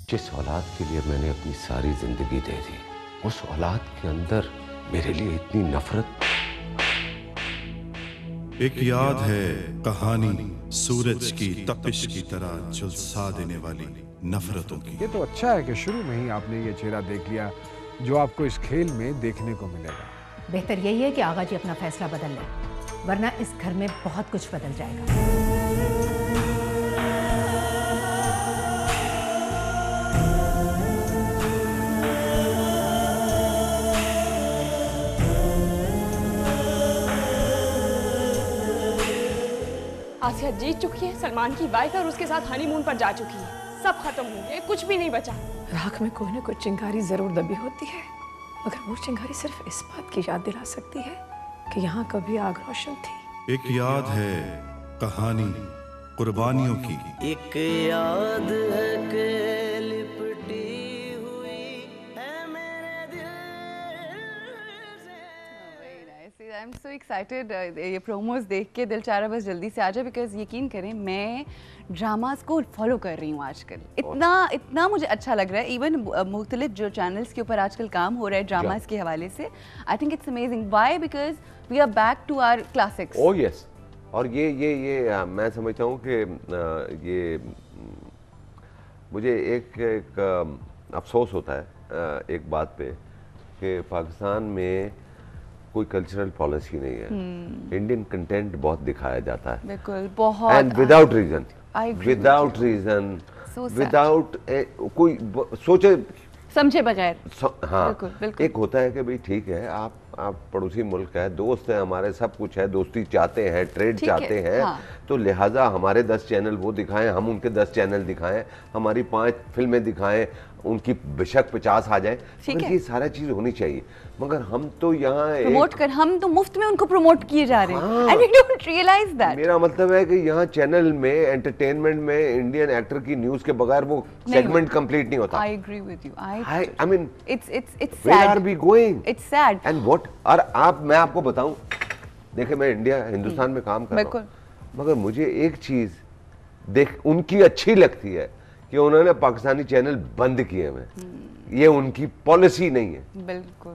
जिस औलाद के लिए मैंने अपनी सारी जिंदगी दे दी, उस औलाद के अंदर मेरे लिए इतनी नफरत। एक याद है कहानी सूरज की तपिश की तरह झुलसा देने वाली नफरतों की। ये तो अच्छा है कि शुरू में ही आपने ये चेहरा देख लिया जो आपको इस खेल में देखने को मिलेगा। बेहतर यही है कि आगा जी अपना फैसला बदल लें, वरना इस घर में बहुत कुछ बदल जाएगा। आसिया जीत चुकी है, सलमान की वाइफ और उसके साथ हनीमून पर जा चुकी है। सब खत्म हो गया, कुछ भी नहीं बचा। राख में कोई ना कोई चिंगारी जरूर दबी होती है, मगर वो चिंगारी सिर्फ इस बात की याद दिला सकती है कि यहाँ कभी आग रोशन थी। एक याद है कहानी कुर्बानियों की। एक याद है कि लिपटी हुई है मेरे दिल से। I am so excited. ये प्रोमोज देख के दिल चाह रहा बस जल्दी से आ जाए, बिकॉज यकीन करें मैं ड्रामास को फॉलो कर रही हूँ आजकल। इतना मुझे अच्छा लग रहा है। इवन मुख्तलिफ जो चैनल्स के ऊपर आजकल काम हो रहा है ड्रामास के हवाले से, I think it's amazing. Why? Because we are back to our classics. Oh yes. और ये मैं समझता हूँ कि ये मुझे एक अफसोस होता है एक बात पे कि पाकिस्तान में कोई कल्चरल पॉलिसी नहीं है। इंडियन कंटेंट बहुत दिखाया जाता है, बिल्कुल, बहुत, and without reason, without without कोई सोचे समझे बगैर। हाँ, बिल्कुल, बिल्कुल। एक होता है कि भाई ठीक है, आप पड़ोसी मुल्क है, दोस्त है हमारे, सब कुछ है, दोस्ती चाहते हैं, ट्रेड चाहते हैं, हाँ। तो लिहाजा हमारे 10 चैनल वो दिखाएं, हम उनके 10 चैनल दिखाएं, हमारी 5 फिल्में दिखाएं, उनकी बेशक 50 आ जाए, मगर ये सारा चीज होनी चाहिए। मगर हम तो यहाँ प्रमोट कर, हम तो मुफ्त में उनको प्रमोट किए जा रहे हैं, and we don't realise that. मेरा मतलब है कि यहाँ चैनल में एंटरटेनमेंट में इंडियन एक्टर की न्यूज के बगैर वो सेगमेंट कंप्लीट नहीं होता। I agree with you. I mean it's sad. Where are we going? It's sad. And what और मैं आपको बताऊं, देखिए मैं हिंदुस्तान में काम कर रहा हूं, मगर मुझे एक चीज उनकी अच्छी लगती है कि उन्होंने पाकिस्तानी चैनल बंद किए हुए। ये उनकी पॉलिसी नहीं है। बिल्कुल,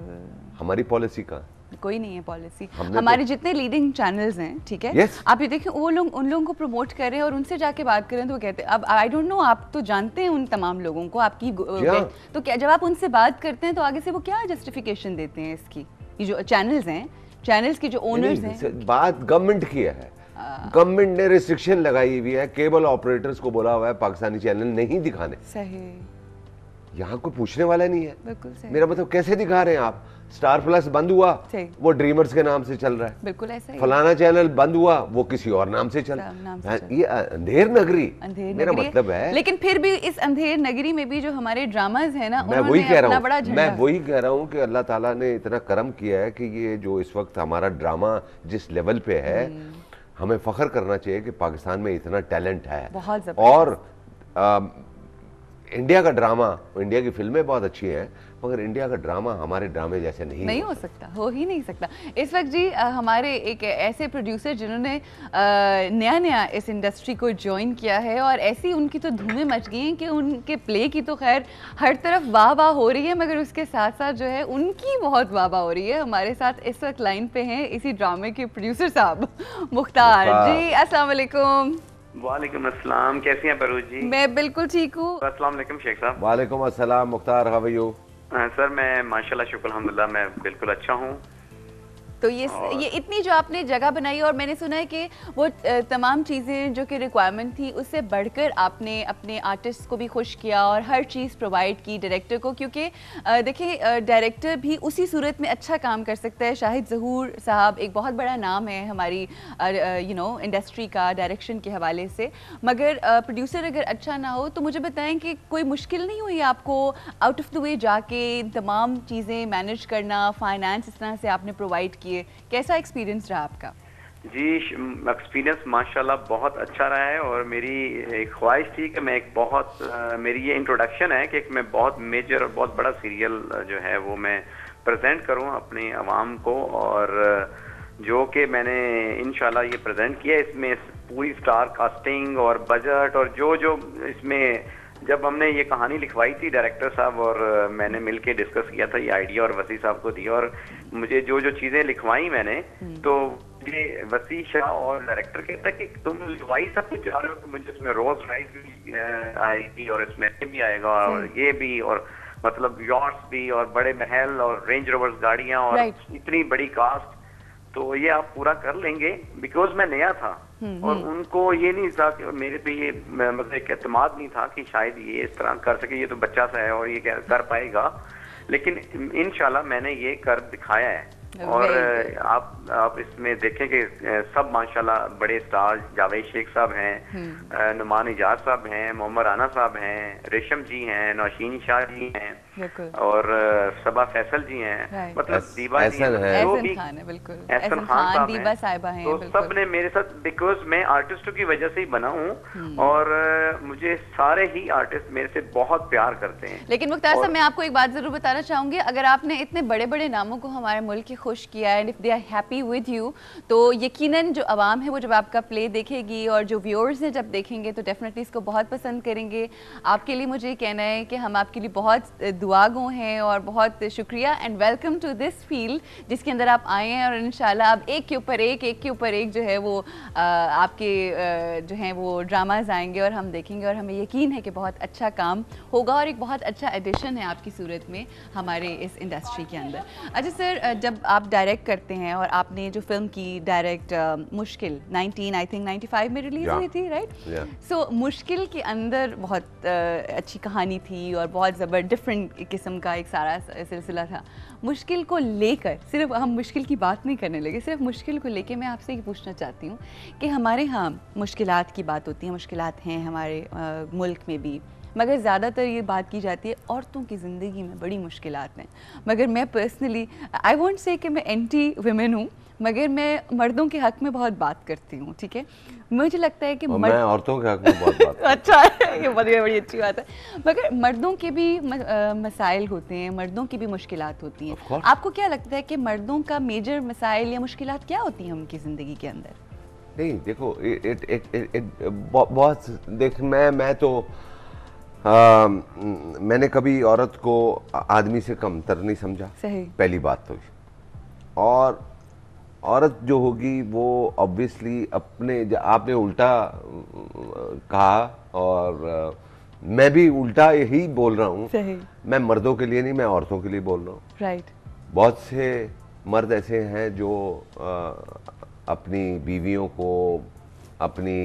हमारी पॉलिसी का कोई नहीं है पॉलिसी। हमारे जितने लीडिंग चैनल्स हैं, ठीक है, आप ये देखिए, वो लोग उन लोगों को प्रमोट कर रहे हैं और उनसे जाके बात करें तो वो कहते हैं, अब आई डोंट नो, आप तो जानते हैं उन तमाम लोगों को, आपकी तो क्या जब आप उनसे बात करते हैं तो आगे से वो क्या जस्टिफिकेशन देते हैं इसकी? ये जो चैनल्स हैं, चैनल्स के जो ओनर्स हैं, बात गवर्नमेंट की है। गवर्नमेंट ने रिस्ट्रिक्शन लगाई हुई है, केबल ऑपरेटर्स को बोला हुआ है पाकिस्तानी चैनल नहीं दिखाने। सही। यहाँ कोई पूछने वाला नहीं है। बिल्कुल सही। मेरा मतलब कैसे दिखा रहे हैं आप? स्टार प्लस बंद हुआ, वो ड्रीमर्स के नाम से चल रहा है। बिल्कुल ऐसा ही। फलाना चैनल बंद हुआ, वो किसी और नाम से चल। ये अंधेर नगरी, मेरा मतलब है। लेकिन फिर भी इस अंधेर नगरी में भी जो हमारे ड्रामाज है ना, मैं वही कह रहा हूँ कि अल्लाह ताला ने इतना करम किया है कि ये जो इस वक्त हमारा ड्रामा जिस लेवल पे है, हमें फख्र करना चाहिए कि पाकिस्तान में इतना टैलेंट है। और इंडिया का ड्रामा, इंडिया की फिल्में बहुत अच्छी हैं, मगर इंडिया का ड्रामा हमारे ड्रामे जैसे नहीं हो सकता, हो ही नहीं सकता। इस वक्त जी हमारे एक ऐसे प्रोड्यूसर जिन्होंने नया इस इंडस्ट्री को ज्वाइन किया है, और ऐसी उनकी तो धूमें मच गई हैं कि उनके प्ले की तो खैर हर तरफ वाह हो रही है, मगर उसके साथ साथ जो है उनकी बहुत वाह हो रही है। हमारे साथ इस वक्त लाइन पे हैं इसी ड्रामे के प्रोड्यूसर साहब मुख्तार जी। अस्सलाम वालेकुम। वालेकुम अस्सलाम, कैसी हैं परूज जी? मैं बिल्कुल ठीक हूँ। अस्सलाम वालेकुम शेख साहब। वालेकुम अस्सलाम Mukhtar, how are you? Sir मैं माशाल्लाह शुक्र अल्हम्दुलिल्लाह मैं बिल्कुल अच्छा हूँ। तो ये इतनी जो आपने जगह बनाई, और मैंने सुना है कि वो तमाम चीज़ें जो कि रिक्वायरमेंट थी उससे बढ़कर आपने अपने आर्टिस्ट को भी खुश किया और हर चीज़ प्रोवाइड की डायरेक्टर को, क्योंकि देखिए डायरेक्टर भी उसी सूरत में अच्छा काम कर सकता है। शाहिद ज़हूर साहब एक बहुत बड़ा नाम है हमारी इंडस्ट्री का डायरेक्शन के हवाले से, मगर प्रोड्यूसर अगर अच्छा ना हो तो मुझे बताएं कि कोई मुश्किल नहीं हुई आपको आउट ऑफ द वे जाके तमाम चीज़ें मैनेज करना, फाइनेंस इस तरह से आपने प्रोवाइड किया? कैसा एक्सपीरियंस रहा आपका? जी एक्सपीरियंस माशाल्लाह बहुत अच्छा रहा है, और मेरी एक ख्वाहिश थी कि मैं एक बहुत मेरी ये इंट्रोडक्शन है कि मैं बहुत मेजर और बहुत बड़ा सीरियल जो है वो मैं प्रेजेंट करूं अपने अवाम को, और जो कि मैंने इंशाल्लाह ये प्रेजेंट किया। इसमें पूरी स्टार कास्टिंग और बजट और जो इसमें जब हमने ये कहानी लिखवाई थी डायरेक्टर साहब और मैंने मिलके डिस्कस किया था ये आइडिया और वसी साहब को दिया, और मुझे जो जो चीजें लिखवाई मैंने, तो ये वसी शाह और डायरेक्टर कहता है कि तुम लिखवाई सब कुछ जा रहे हो, तो मुझे इसमें रोज राइस भी आएगी और इसमें भी आएगा और ये भी, और मतलब यॉर्ट्स भी और बड़े महल और रेंज रोवर्स गाड़ियां और इतनी बड़ी कास्ट, तो ये आप पूरा कर लेंगे। बिकॉज मैं नया था और उनको ये नहीं था कि मेरे पे ये मतलब एक एतमाद नहीं था कि शायद ये इस तरह कर सके, ये तो बच्चा सा है और ये कर पाएगा, लेकिन इंशाल्लाह मैंने ये कर दिखाया है। और आप इसमें देखें कि सब माशाल्लाह बड़े स्टार, जावेद शेख साहब हैं, नुमान इजाज साहब हैं, मोहम्मद राना साहब हैं, रेशम जी हैं, नौशीन शाह जी हैं और सबा फैसल जी हैं, मतलब दीबा जी हैं, एहसन खान साहब दीबा साहिबा हैं, तो सब ने मेरे साथ, बिकॉज मैं आर्टिस्टों की वजह से ही बना हूँ और मुझे सारे ही आर्टिस्ट मेरे से बहुत प्यार करते हैं। लेकिन मुख्तार साहब मैं आपको एक बात जरूर बताना चाहूंगी, अगर आपने इतने बड़े बड़े नामों को हमारे मुल्क के खुश किया and if they are happy with you, तो यकीनन जो आवाम है वो जब आपका प्ले देखेगी और जो व्यूअर्स हैं जब देखेंगे तो डेफिनेटली इसको बहुत पसंद करेंगे। आपके लिए मुझे कहना है कि हम आपके लिए बहुत दुआगो हैं और बहुत शुक्रिया and welcome to this field जिसके अंदर आप आए हैं, और इंशाल्लाह अब एक के ऊपर एक जो है वो आपके जो हैं वो ड्रामाज आएंगे और हम देखेंगे और हमें यकीन है कि बहुत अच्छा काम होगा और एक बहुत अच्छा एडिशन है आपकी सूरत में हमारे इस इंडस्ट्री के अंदर। अच्छा सर, जब आप डायरेक्ट करते हैं और आपने जो फिल्म की डायरेक्ट मुश्किल 1995 में रिलीज हुई थी, राइट? सो मुश्किल के अंदर बहुत अच्छी कहानी थी और बहुत ज़बर डिफरेंट किस्म का एक सारा सिलसिला था। मुश्किल को लेकर, सिर्फ हम मुश्किल की बात नहीं करने लगे, सिर्फ मुश्किल को लेकर मैं आपसे ये पूछना चाहती हूँ कि हमारे यहाँ मुश्किलात की बात होती है, मुश्किलात हैं हमारे मुल्क में भी, मगर ज़्यादातर ये बात की जाती है औरतों की ज़िंदगी में बड़ी मुश्किलात हैं। मगर मैं पर्सनली आई वोंट से कि मैं एंटी वुमेन हूँ, मगर मैं मर्दों के हक़ में बहुत बात करती हूँ, ठीक है? मुझे लगता है कि मैं औरतों के हक़ में बहुत बात अच्छा है, ये बड़ी अच्छी बात है। मगर मर्दों के भी मसाइल होते हैं, मर्दों की भी मुश्किलात होती हैं। आपको क्या लगता है कि मर्दों का मेजर मसाइल या मुश्किलात क्या होती हैं उनकी ज़िंदगी के अंदर? नहीं देखो, बहुत देख, मैं तो मैंने कभी औरत को आदमी से कमतर नहीं समझा, सही पहली बात तो। और औरत जो होगी वो ऑब्वियसली अपने, आपने उल्टा कहा और मैं भी उल्टा यही बोल रहा हूँ, मैं मर्दों के लिए नहीं, मैं औरतों के लिए बोल रहा हूँ, राइट? बहुत से मर्द ऐसे हैं जो अपनी बीवियों को, अपनी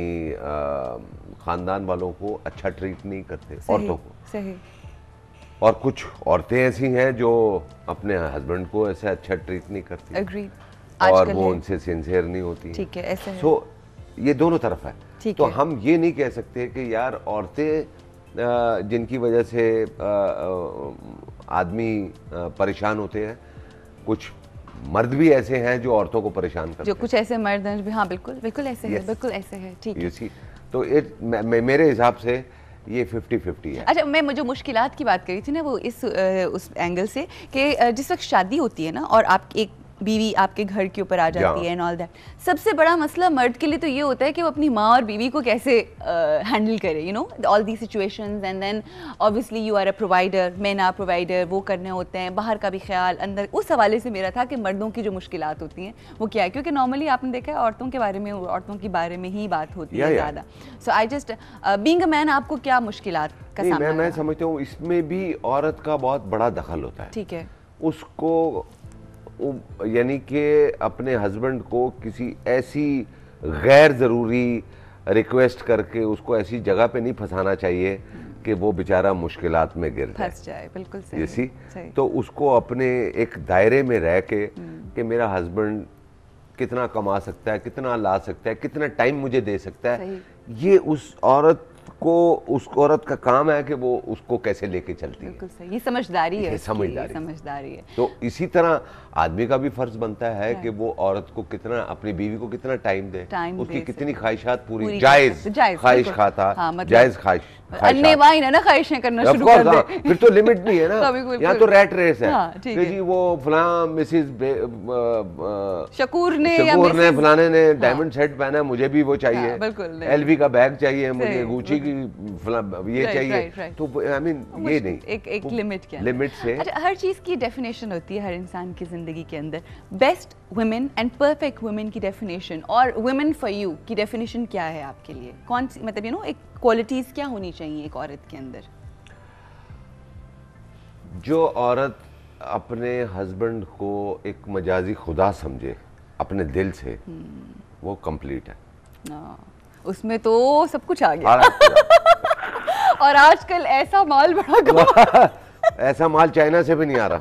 खानदान वालों को अच्छा ट्रीट नहीं करते, औरतों को, सही। और कुछ औरतें ऐसी हैं जो अपने हस्बैंड को ऐसे अच्छा ट्रीट नहीं करती, एग्री, और वो उनसे सिंसियर नहीं होती, ठीक है, ऐसे है। सो ये दोनों तरफ है। तो हम ये नहीं कह सकते कि यार औरतें जिनकी वजह से आदमी परेशान होते हैं, कुछ मर्द भी ऐसे हैं जो औरतों को परेशान करते हैं, जो कुछ ऐसे मर्द हैं, हाँ बिल्कुल बिल्कुल ऐसे है, बिल्कुल ऐसे है, ठीक है। तो मेरे हिसाब से ये 50-50 है। अच्छा, मैं मुझे मुश्किलात की बात करी थी ना, वो उस एंगल से कि जिस वक्त शादी होती है ना और आप एक बीवी आपके घर के ऊपर आ जाती है एंड ऑल दैट, सबसे बड़ा मसला मर्द के लिए तो ये होता है कि वो अपनी माँ और बीवी को कैसे हैंडल करे, you know, all the situations, and then obviously you are a provider, men are provider, वो करने होते हैं, बाहर का भी ख्याल, अंदर। उस हवाले से मेरा था कि मर्दों की जो मुश्किलात होती हैं वो क्या है, क्योंकि नॉर्मली आपने देखा है औरतों के बारे में ही बात होती है ज़्यादा। So I just being a man, आपको क्या मुश्किलात का सामना? मैं समझता हूँ इसमें भी औरत का बहुत बड़ा दखल होता है, ठीक है। उसको यानी कि अपने हस्बैंड को किसी ऐसी गैर ज़रूरी रिक्वेस्ट करके उसको ऐसी जगह पे नहीं फंसाना चाहिए कि वो बेचारा मुश्किलात में गिर जाए। बिल्कुल सही। तो उसको अपने एक दायरे में रह के कि मेरा हस्बैंड कितना कमा सकता है, कितना ला सकता है, कितना टाइम मुझे दे सकता है, ये उस औरत का काम है कि वो उसको कैसे लेके चलती है। बिल्कुल सही, ये समझदारी है, समझदारी है। तो इसी तरह आदमी का भी फर्ज बनता है कि वो औरत को कितना, अपनी बीवी को कितना टाइम दे, उसकी कितनी ख्वाहिशात पूरी, जायज ख्वाहिश खाता, जायज ख्वाहिश अन्नेवाही ना ख्वाहिशें करना शुरू कर दे। फिर तो लिमिट नहीं है ना, यहाँ तो रैट रेस है कि जी वो फलां मिसिस शकूर ने फलाने ने डायमंड सेट पहना, मुझे भी वो चाहिए, एलवी का बैग चाहिए मुझे, गुची की ये चाहिए, तो आई मीन ये नहीं, एक लिमिट से। अच्छा, हर चीज की डेफिनेशन होती है हर इंसान की जिंदगी के अंदर। Best women and perfect women की डेफिनेशन और वुमेन फॉर यू की डेफिनेशन क्या है आपके लिए? कौन सी, मतलब एक क्वालिटीज क्या होनी चाहिए एक औरत के अंदर? जो औरत अपने हस्बैंड को एक मजाजी खुदा समझे अपने दिल से, वो कंप्लीट है। उसमें तो सब कुछ आ गया। और आजकल ऐसा माल बड़ा ऐसा माल चाइना से भी नहीं आ रहा।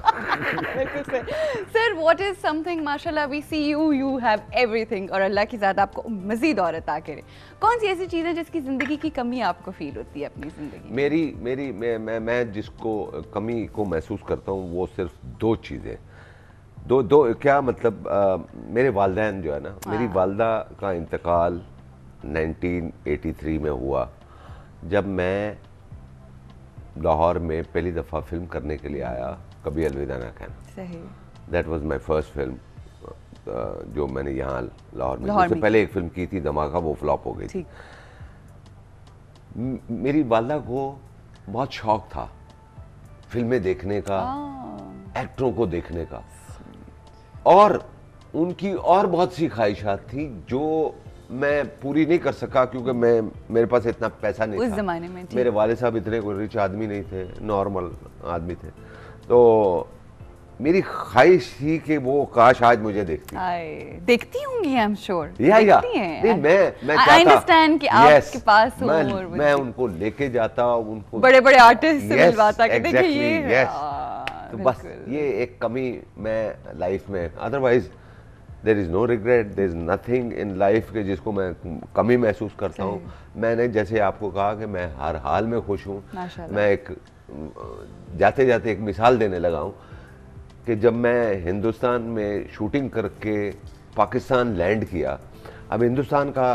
सर, व्हाट इज समथिंग, माशाल्लाह we see you have everything, और अल्लाह की ज़ात आपको मजीद औरत आ करे। कौन सी ऐसी चीज़ है जिसकी ज़िंदगी की कमी आपको फील होती है अपनी ज़िंदगी में? मैं जिसको कमी को महसूस करता हूँ वो सिर्फ दो चीज़ें, दो क्या मतलब, मेरे वालिदैन जो है ना, मेरी वालदा का इंतकाल 1983 में हुआ, जब मैं लाहौर में पहली दफ़ा फिल्म करने के लिए आया, कभी अलविदा ना कहना। That was my first film, जो मैंने यहाँ लाहौर में, उससे पहले एक फिल्म की थी धमाका, वो फ्लॉप हो गई थी। मेरी वालदा को बहुत शौक था फिल्में देखने का, एक्टरों को देखने का, और उनकी और बहुत सी ख्वाहिशात थी जो मैं पूरी नहीं कर सका क्योंकि मेरे पास इतना पैसा नहीं उस था। ज़माने में मेरे वाले साहब इतने कोई रिच आदमी नहीं थे, नॉर्मल आदमी थे, तो मेरी ख्वाहिश थी कि वो काश आज मुझे देखती होंगी, आई एम श्योर। नहीं, मैं आई अंडरस्टैंड कि आपके पास हो, मैं उनको लेके जाता, उनको बड़े आर्टिस्ट से मिलवाता कि देखिए ये, तो बस ये एक कमी मैं लाइफ में, otherwise there is no regret, there is nothing in life के जिसको मैं कमी महसूस करता हूँ। मैंने जैसे आपको कहा कि मैं हर हाल में खुश हूँ। मैं एक जाते जाते एक मिसाल देने लगा हूँ कि जब मैं हिंदुस्तान में शूटिंग करके पाकिस्तान लैंड किया, अब हिंदुस्तान का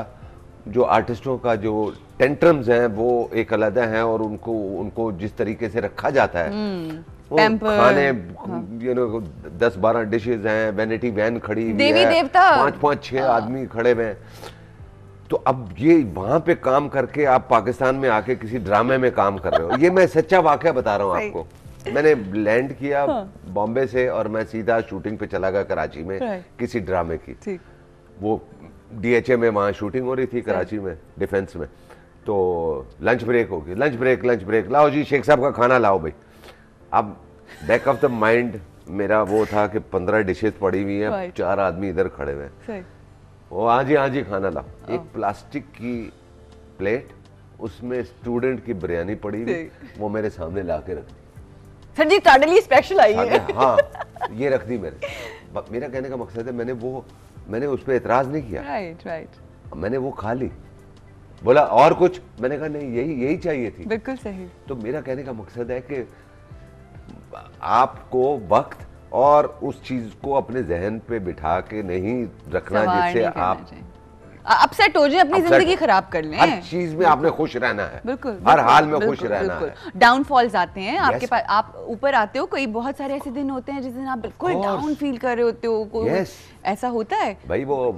जो आर्टिस्टों का जो टेंट्रम्स हैं वो एक अलग हैं, और उनको जिस तरीके से रखा जाता है, खाने 10-12 डिशेज हैं, वैनिटी वैन खड़ी हुई है, 5-6 आदमी खड़े हुए हैं, तो अब ये वहां पे काम करके आप पाकिस्तान में आके किसी ड्रामे में काम कर रहे हो। ये मैं सच्चा वाकया बता रहा हूँ आपको। मैंने लैंड किया बॉम्बे से और मैं सीधा शूटिंग पे चला गया कराची में किसी ड्रामे की। वो DHA में वहाँ शूटिंग हो रही थी कराची में, डिफेंस में। तो लंच ब्रेक होगी, लंच ब्रेक, लाओ जी शेख साहब का खाना लाओ भाई। अब बैक ऑफ द माइंड मेरा वो था कि 15 डिशेस पड़ी हुई हैं, 4 आदमी इधर खड़े हुए हैं, वो हाँ जी खाना लाओ। एक प्लास्टिक की प्लेट, उसमें स्टूडेंट की बिरयानी पड़ी हुई, वो मेरे सामने ला के रख दी। सर जी ਤੁਹਾਡੇ लिए स्पेशल आई है। हाँ, ये रख दी मेरा कहने का मकसद है मैंने उस पर एतराज नहीं किया। राइट। मैंने वो खा ली, बोला और कुछ, मैंने कहा नहीं यही चाहिए थी। बिल्कुल सही। तो मेरा कहने का मकसद है कि आपको वक्त और उस चीज को अपने जहन पे बिठा के नहीं रखना जिससे आप अपसेट हो जाए, अपनी जिंदगी खराब कर लें। हर चीज में आपने खुश रहना है, बिल्कुल, हर हाल में खुश रहना है। डाउनफॉल्स आते हैं आपके पास, आप ऊपर आते हो, कोई बहुत सारे ऐसे दिन होते हैं जिस दिन आप बिल्कुल डाउन फील कर रहे होते हो। ऐसा होता है भाई। वो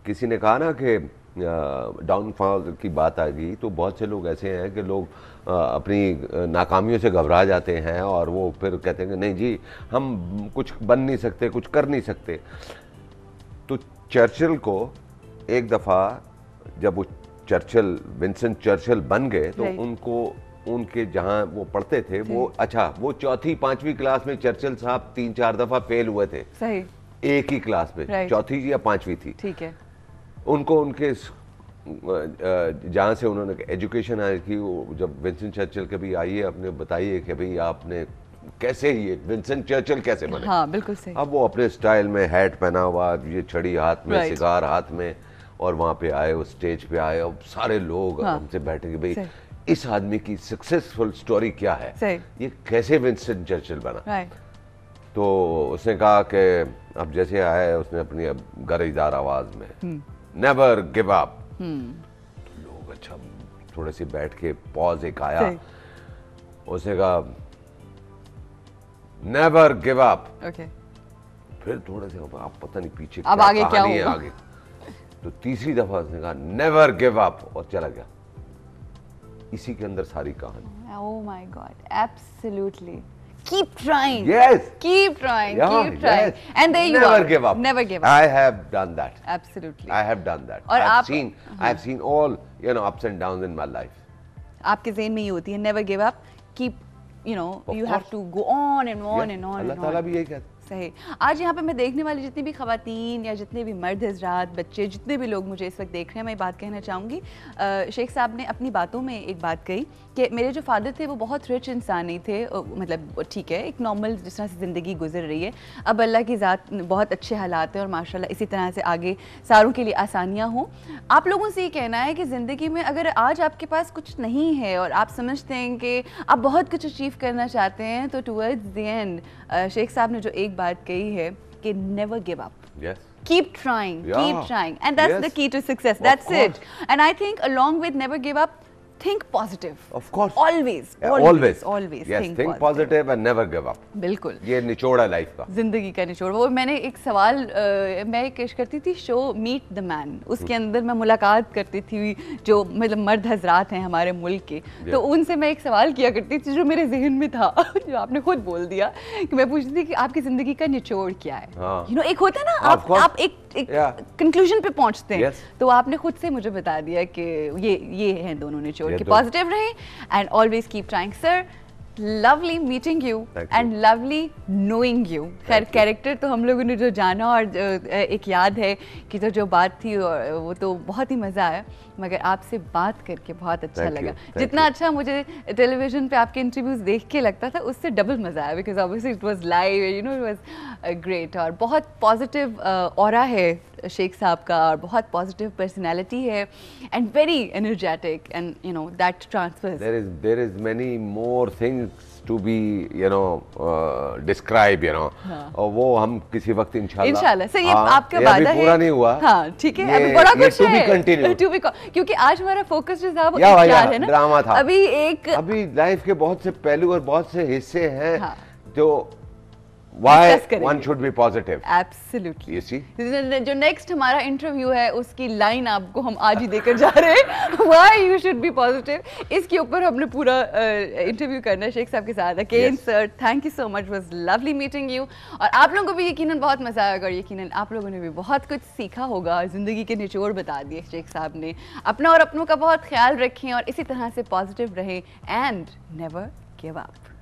किसी ने कहा ना कि डाउनफॉल की बात आ गई, तो बहुत से लोग ऐसे हैं कि लोग अपनी नाकामियों से घबरा जाते हैं और वो फिर कहते हैं कि नहीं जी हम कुछ बन नहीं सकते, कुछ कर नहीं सकते। तो चर्चिल को एक दफ़ा जब वो विंस्टन चर्चिल बन गए तो उनके जहाँ वो पढ़ते थे वो वो 4th-5वीं क्लास में चर्चिल साहब 3-4 दफ़ा फेल हुए थे। सही। एक ही क्लास में, 4th या 5वीं थी। ठीक है। उनको उनके जहाँ से उन्होंने एजुकेशन आई थी, जब विंस्टन चर्चिल कभी आइए अपने बताइए कि भाई आपने कैसे ये विंस्टन चर्चिल कैसे बने। हाँ, बिल्कुल सही। अब वो अपने स्टाइल में हैट पहना हुआ, ये छड़ी हाथ में, सिगार हाथ में, और वहाँ पे आए, वो स्टेज पे आए और सारे लोग हमसे बैठे कि भाई इस आदमी की सक्सेसफुल स्टोरी क्या है, ये कैसे विंस्टन चर्चिल बना। तो उसने कहा कि अब जैसे आया उसने अपनी गरेदार आवाज में नेवर गिव अप। तो लोग अच्छा थोड़े से बैठ के पॉज एक आया, उसने कहा नेवर गिव अप। फिर थोड़े से आप पता नहीं पीछे अब आगे क्या होगा आगे, तो तीसरी दफा उसने कहा नेवर गिव अप और चला गया। इसी के अंदर सारी कहानी। Oh my God, absolutely. Keep trying. Yes. Keep trying. Yeah, keep trying. yes. And there you Never are. give up. Never give up. I have done that. Absolutely. I have done that. और I've seen all, you know, ups and downs in my life. आपके ज़हन में ये होती है never give up. Keep, you know, you have to go on and on and on. अल्लाह ताला भी यही कहता है। सही। आज यहाँ पे मैं देखने वाली जितनी भी ख़वातीन या जितने भी मर्द हज़रात, बच्चे, जितने भी लोग मुझे इस वक्त देख रहे हैं, मैं बात कहना चाहूँगी। शेख साहब ने अपनी बातों में एक बात कही कि मेरे जो फादर थे वो बहुत रिच इंसान नहीं थे, मतलब ठीक है एक नॉर्मल जिस तरह से ज़िंदगी गुजर रही है, अब अल्लाह की ज़ात बहुत अच्छे हालात हैं और माशाल्लाह इसी तरह से आगे सारों के लिए आसानियाँ हों। आप लोगों से ये कहना है कि ज़िंदगी में अगर आज आपके पास कुछ नहीं है और आप समझते हैं कि आप बहुत कुछ अचीव करना चाहते हैं, तो टुवर्ड्स द एंड शेख साहब ने जो एक बात कही है कि never give up, keep trying, keep trying, and that's the key to success. That's it. And I think along with never give up, think positive. Of course. Always. Yes, think positive and never give up. बिल्कुल। ये निचोड़ है life का, जिंदगी का निचोड़। वो मैंने एक सवाल मैं पेश करती थी शो मीट द मैन, उसके अंदर मैं मुलाकात करती थी जो मतलब मर्द हजरात हैं हमारे मुल्क के, तो उनसे मैं एक सवाल किया करती थी जो मेरे जहन में था जो आपने खुद बोल दिया कि मैं पूछती थी कि आपकी जिंदगी का निचोड़ क्या है। यू नो एक होता है ना आप एक कंक्लूजन पे पहुंचते हैं, तो आपने खुद से मुझे बता दिया कि ये हैं दोनों निचोड़ कि पॉजिटिव रहें and always keep trying. Sir, lovely meeting you and lovely knowing you. खैर कैरेक्टर तो हम लोगों ने जो जाना और एक याद है कि जो बात थी वो तो बहुत ही मज़ा आया, मगर आपसे बात करके बहुत अच्छा लगा। जितना अच्छा मुझे टेलीविज़न पे आपके इंटरव्यूज़ देख के लगता था उससे डबल मज़ा आया, because obviously it was live, you know, it was great. और बहुत पॉजिटिव ऑरा है शेख साहब का और बहुत पॉजिटिव पर्सनैलिटी है and very energetic and you know that transfers. There is many more things to be you know describe, you know, और वो हम किसी वक्त इंशाल्लाह सर ये आपका वादा है, पूरा नहीं हुआ। हाँ ठीक है, अभी बड़ा कुछ है टू बी, क्योंकि आज हमारा फोकस जो था वो प्यार है ना, ड्रामा था। अभी लाइफ के बहुत से पहलू और बहुत से हिस्से हैं जो Why one should be positive? Absolutely. You see? जो next हमारा इंटरव्यू है उसकी लाइन आपको हम आज ही देकर जा रहे हैं। Why you should be positive? इसके ऊपर हमने पूरा इंटरव्यू करना है शेख साहब के साथ। Again, sir, thank you so much. Was lovely meeting you. और आप लोगों को भी यकीनन बहुत मजा आएगा और यकीनन आप लोगों ने भी बहुत कुछ सीखा होगा। जिंदगी के निचोड़ बता दिए शेख साहब ने। अपना और अपनों का बहुत ख्याल रखें और इसी तरह से पॉजिटिव रहें and never give up.